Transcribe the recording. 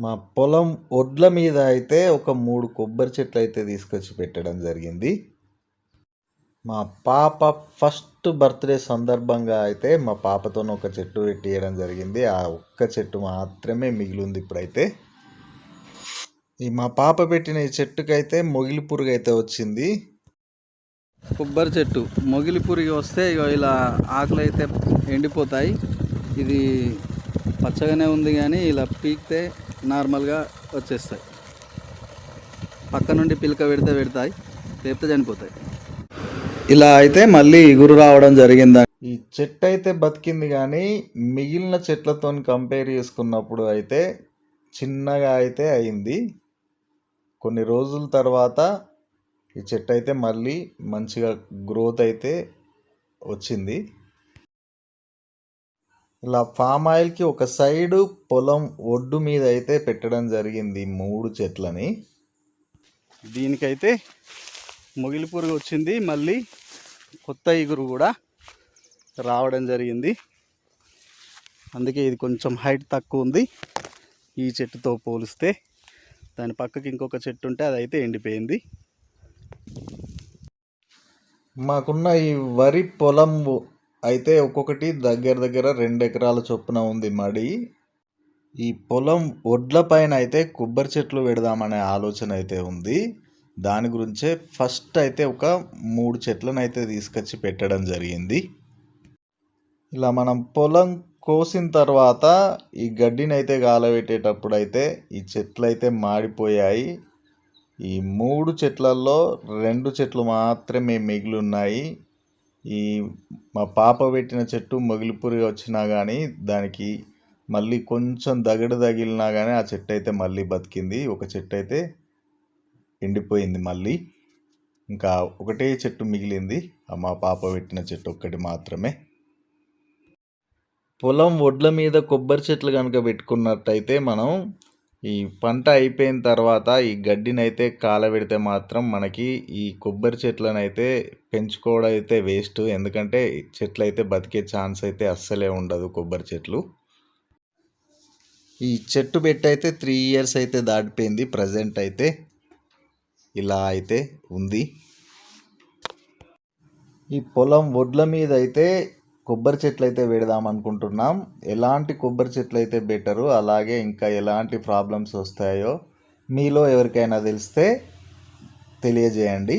మా పొలం ఒడ్ల మీద అయితే ఒక 3 కొబ్బరి చెట్లు అయితే తీసుకొచ్చి పెట్టడం జరిగింది. మా పాప ఫస్ట్ బర్త్డే సందర్భంగా అయితే మా పాపతోని ఒక చెట్టు పెట్టియడం జరిగింది. ఆ ఒక్క చెట్టు మాత్రమే మిగిలింది ఇప్పుడైతే. మా పాప పెట్టిన ఈ చెట్టుకైతే మొగిలి పురుగు అయితే వచ్చింది. కొబ్బరి చెట్టు మొగిలి పురుగు వస్తే ఇలా ఆకులు అయితే ఎండిపోతాయి. ఇది పచ్చగానే ఉంది కానీ ఇలా పీకితే నార్మల్గా వచ్చేస్తాయి. పక్క నుండి పిలక పెడతాయి, లేకపోతే చనిపోతాయి. ఇలా అయితే మళ్ళీ ఇగురు రావడం జరిగింది. ఈ చెట్టు అయితే బతికింది కానీ మిగిలిన చెట్లతో కంపేర్ చేసుకున్నప్పుడు అయితే చిన్నగా అయితే అయింది. కొన్ని రోజుల తర్వాత ఈ చెట్టు అయితే మళ్ళీ మంచిగా గ్రోత్ అయితే వచ్చింది. ఇలా ఫామ్ ఆయిల్కి ఒక సైడు పొలం ఒడ్డు మీద అయితే పెట్టడం జరిగింది 3 చెట్లని. దీనికైతే మొగిలి పురుగు వచ్చింది, మళ్ళీ కొత్త ఇగురు కూడా రావడం జరిగింది. అందుకే ఇది కొంచెం హైట్ తక్కువ ఉంది ఈ చెట్టుతో పోలిస్తే. దాని పక్కకి ఇంకొక చెట్టు ఉంటే అదైతే ఎండిపోయింది. మాకున్న ఈ వరి పొలం అయితే ఒక్కొక్కటి దగ్గర 2 ఎకరాల చొప్పున ఉంది మడి. ఈ పొలం ఒడ్ల పైన అయితే కొబ్బరి చెట్లు పెడదామనే ఆలోచన అయితే ఉంది. దాని గురించే ఫస్ట్ అయితే ఒక 3 చెట్లను అయితే తీసుకొచ్చి పెట్టడం జరిగింది. ఇలా మనం పొలం కోసిన తర్వాత ఈ గడ్డిని అయితే గాలబెట్టేటప్పుడు అయితే ఈ చెట్లు అయితే మాడిపోయాయి. ఈ 3 చెట్లలో 2 చెట్లు మాత్రమే మిగిలి ఉన్నాయి. ఈ మా పాప పెట్టిన చెట్టు మొగిలి పురుగు వచ్చినా కానీ దానికి మళ్ళీ కొంచెం దగడు తగిలినా కానీ ఆ చెట్టు అయితే మళ్ళీ బతికింది. ఒక చెట్టు అయితే ఎండిపోయింది మళ్ళీ. ఇంకా ఒకటే చెట్టు మిగిలింది, మా పాప పెట్టిన చెట్టు ఒక్కటి మాత్రమే. పొలం ఒడ్ల మీద కొబ్బరి చెట్లు కనుక పెట్టుకున్నట్టయితే మనం ఈ పంట అయిపోయిన తర్వాత ఈ గడ్డిని అయితే కాలబెడితే మాత్రం మనకి ఈ కొబ్బరి చెట్లను అయితే పెంచుకోవడం అయితే వేస్ట్. ఎందుకంటే చెట్లు అయితే బతికే ఛాన్స్ అయితే అస్సలే ఉండదు కొబ్బరి చెట్లు. ఈ చెట్టు పెట్టి అయితే 3 ఇయర్స్ అయితే దాటిపోయింది. ప్రజెంట్ అయితే ఇలా అయితే ఉంది. ఈ పొలం ఒడ్ల మీద అయితే కొబ్బరి చెట్లు అయితే పెడదాం అనుకుంటున్నాం. ఎలాంటి కొబ్బరి చెట్లు అయితే బెటరు, అలాగే ఇంకా ఎలాంటి ప్రాబ్లమ్స్ వస్తాయో మీలో ఎవరికైనా తెలిస్తే తెలియజేయండి.